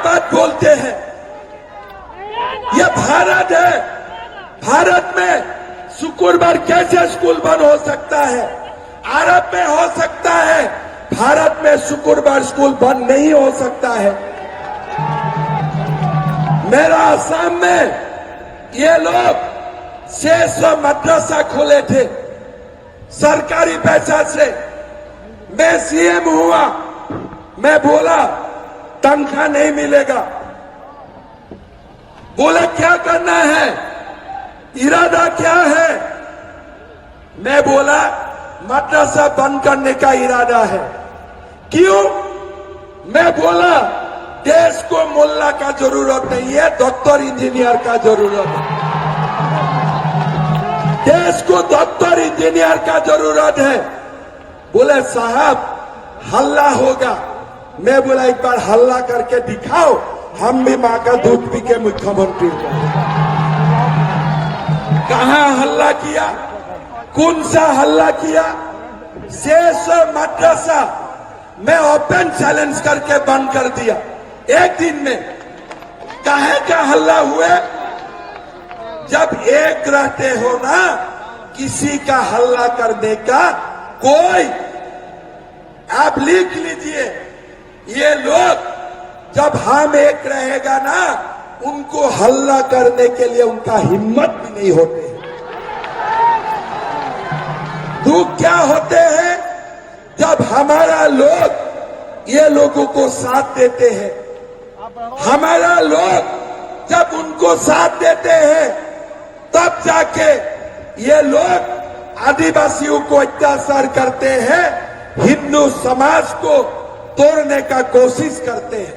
बात बोलते हैं। ये भारत है, भारत में शुक्रवार कैसे स्कूल बंद हो सकता है? अरब में हो सकता है, भारत में शुक्रवार स्कूल बंद नहीं हो सकता है। मेरा असम में ये लोग 600 मदरसा खोले थे सरकारी पैसा से। मैं सीएम हुआ, मैं बोला तनख्वाह नहीं मिलेगा। बोला क्या करना है, इरादा क्या है? मैं बोला मदरसा बंद करने का इरादा है। क्यों? मैं बोला देश को मुल्ला का जरूरत नहीं है, डॉक्टर इंजीनियर का जरूरत है। देश को डॉक्टर इंजीनियर का जरूरत है। बोले साहब हल्ला होगा। मैं बोला एक बार हल्ला करके दिखाओ, हम भी मां का दूध पी के मुख्यमंत्री को। कहां हल्ला किया, कौन सा हल्ला किया? 600 मदरसा मैं ओपन चैलेंज करके बंद कर दिया एक दिन में। काहे का हल्ला हुए? जब एक रहते हो ना, किसी का हल्ला करने का कोई, आप लिख लीजिए, ये लोग जब हम एक रहेगा ना, उनको हल्ला करने के लिए उनका हिम्मत भी नहीं होते। दुख क्या होते हैं? जब हमारा लोग ये लोगों को साथ देते हैं, हमारा लोग जब उनको साथ देते हैं, तब जाके ये लोग आदिवासियों को अत्याचार करते हैं, हिंदू समाज को तोड़ने का कोशिश करते हैं।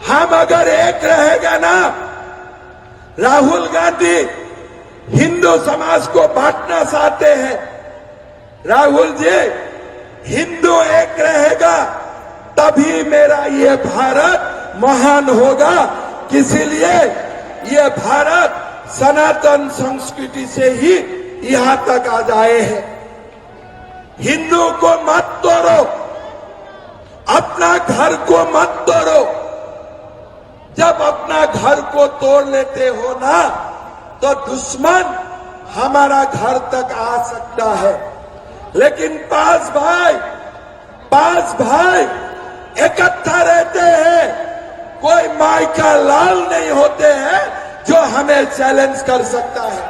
हम अगर एक रहेगा ना, राहुल गांधी हिंदू समाज को बांटना चाहते हैं। राहुल जी, हिंदू एक रहेगा तभी मेरा ये भारत महान होगा। इसीलिए ये भारत सनातन संस्कृति से ही यहां तक आ जाए हैं। हिंदू को मत तोड़ो, अपना घर को मत तोड़ो। जब अपना घर को तोड़ लेते हो ना, तो दुश्मन हमारा घर तक आ सकता है। लेकिन पांच भाई इकट्ठा रहते हैं, कोई माई का लाल नहीं होते हैं जो हमें चैलेंज कर सकता है।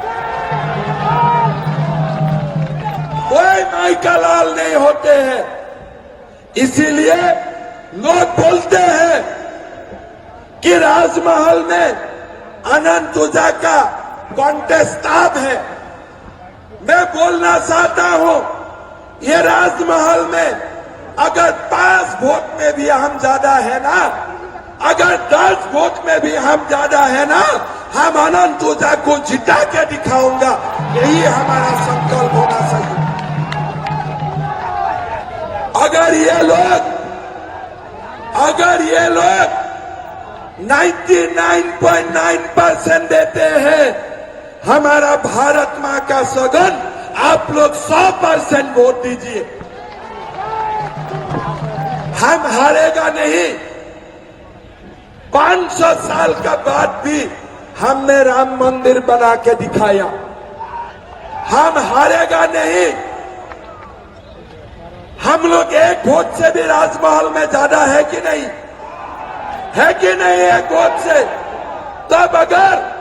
कोई माई का लाल नहीं होते हैं। इसीलिए लोग बोलते हैं कि राजमहल में अनंत ऊर्जा का कॉन्टेस्ट अब है। मैं बोलना चाहता हूं, ये राजमहल में अगर 5 वोट में भी हम ज्यादा है ना, अगर 10 वोट में भी हम ज्यादा है ना, हम अनंत ऊर्जा को जिता के दिखाऊंगा। यही हमारा संकल्प होना चाहिए। अगर ये लोग 99.9% देते हैं हमारा भारत मां का सगन, आप लोग 100% वोट दीजिए। हम हारेगा नहीं। 500 साल का बाद भी हमने राम मंदिर बना के दिखाया। हम हारेगा नहीं। हम लोग एक वोट से भी राजमहल में ज्यादा है कि नहीं? है कि नहीं? एक वोट से। तब अगर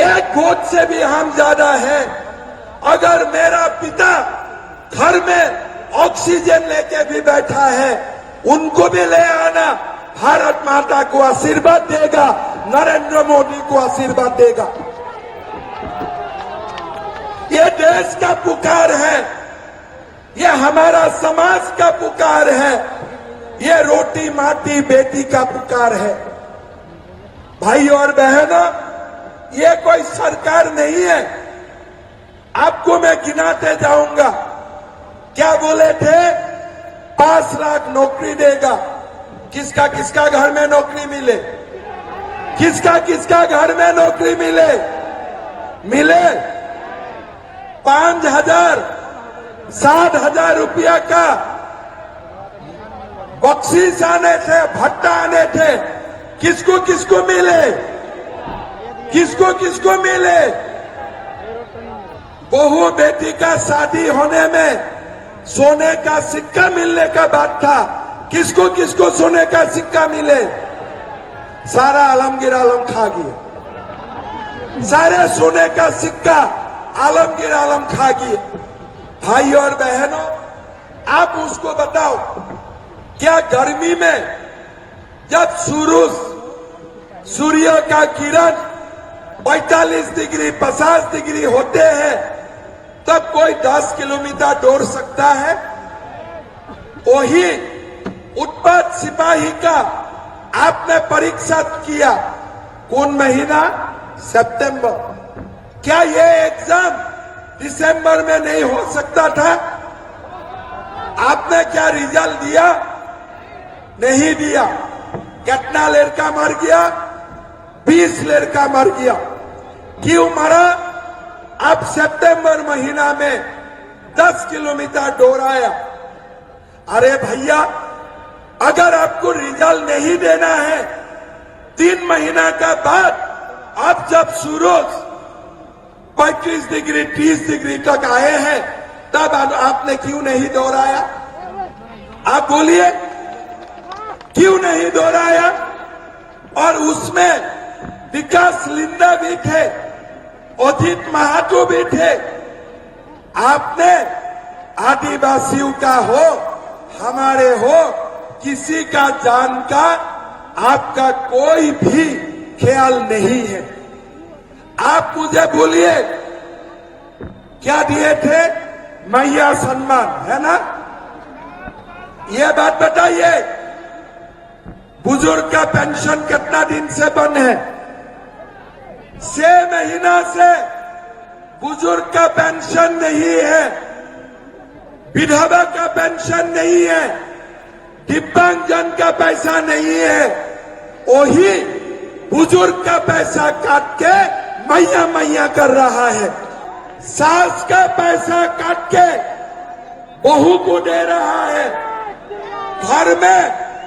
एक वोट से भी हम ज्यादा हैं, अगर मेरा पिता घर में ऑक्सीजन लेके भी बैठा है, उनको भी ले आना। भारत माता को आशीर्वाद देगा, नरेंद्र मोदी को आशीर्वाद देगा। ये देश का पुकार है, ये हमारा समाज का पुकार है, ये रोटी माटी बेटी का पुकार है। भाई और बहनों, ये कोई सरकार नहीं है। आपको मैं गिनाते जाऊंगा। क्या बोले थे? 5 लाख नौकरी देगा। किसका किसका घर में नौकरी मिले? किसका किसका घर में नौकरी मिले? 5,000 7,000 रुपया का बख्शीश आने थे, भत्ता आने थे। किसको किसको मिले, किसको किसको मिले। बहू बेटी का शादी होने में सोने का सिक्का मिलने का बात था, किसको किसको सोने का सिक्का मिले। सारा आलमगीर आलम खा गया, सारे सोने का सिक्का आलमगीर आलम खा गए। भाई और बहनों, आप उसको बताओ, क्या गर्मी में जब सूर्य का किरण 45 डिग्री 50 डिग्री होते हैं तब कोई 10 किलोमीटर दौड़ सकता है? वही उत्पात सिपाही का आपने परीक्षा किया, कौन महीना? सितंबर। क्या ये एग्जाम दिसंबर में नहीं हो सकता था? आपने क्या रिजल्ट दिया? नहीं दिया। कितना लड़का मर गया? 20 लड़का मर गया। क्यों मरा? अब सितंबर महीना में 10 किलोमीटर दौड़ाया। अरे भैया, अगर आपको रिजल्ट नहीं देना है 3 महीना का बाद, अब जब सूरज 35 डिग्री 30 डिग्री तक आए हैं तब आपने क्यों नहीं दौड़ाया? आप बोलिए, क्यों नहीं दौड़ाया? और उसमें विकास लिंडा भी थे, अजित महातो भी थे। आपने आदिवासियों का हो, हमारे हो, किसी का जान का आपका कोई भी ख्याल नहीं है। आप मुझे बोलिए, क्या दिए थे? मैया सम्मान, है ना? ये बात बताइए, बुजुर्ग का पेंशन कितना दिन से बंद है? 6 महीना से बुजुर्ग का पेंशन नहीं है, विधवा का पेंशन नहीं है, दिव्यांगजन का पैसा नहीं है। वही बुजुर्ग का पैसा काट के मैया मैया कर रहा है, सास का पैसा काट के बहू को दे रहा है। घर में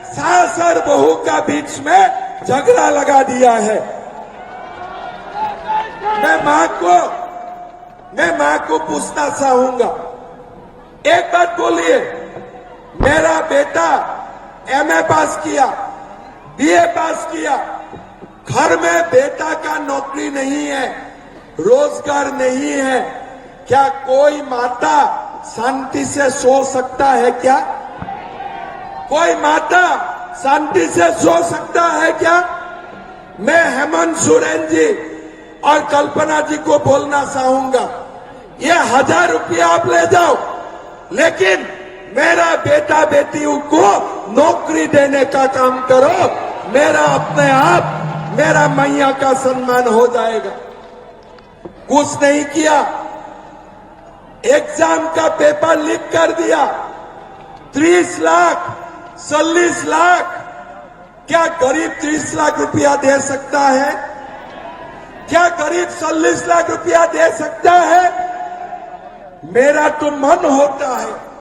सास और बहू का बीच में झगड़ा लगा दिया है। मैं मां को पूछना चाहूंगा, एक बात बोलिए, मेरा बेटा एमए पास किया, बीए पास किया, घर में बेटा का नौकरी नहीं है, रोजगार नहीं है, क्या कोई माता शांति से सो सकता है क्या? कोई माता शांति से सो सकता है क्या? मैं हेमंत सोरेन जी और कल्पना जी को बोलना चाहूंगा, ये 1000 रुपया आप ले जाओ, लेकिन मेरा बेटा बेटियों को नौकरी देने का काम करो। मेरा अपने आप मेरा मैया का सम्मान हो जाएगा। कुछ नहीं किया, एग्जाम का पेपर लीक कर दिया। 30 लाख 40 लाख, क्या गरीब 30 लाख रुपया दे सकता है? क्या गरीब 40 लाख रुपया दे सकता है? मेरा तो मन होता है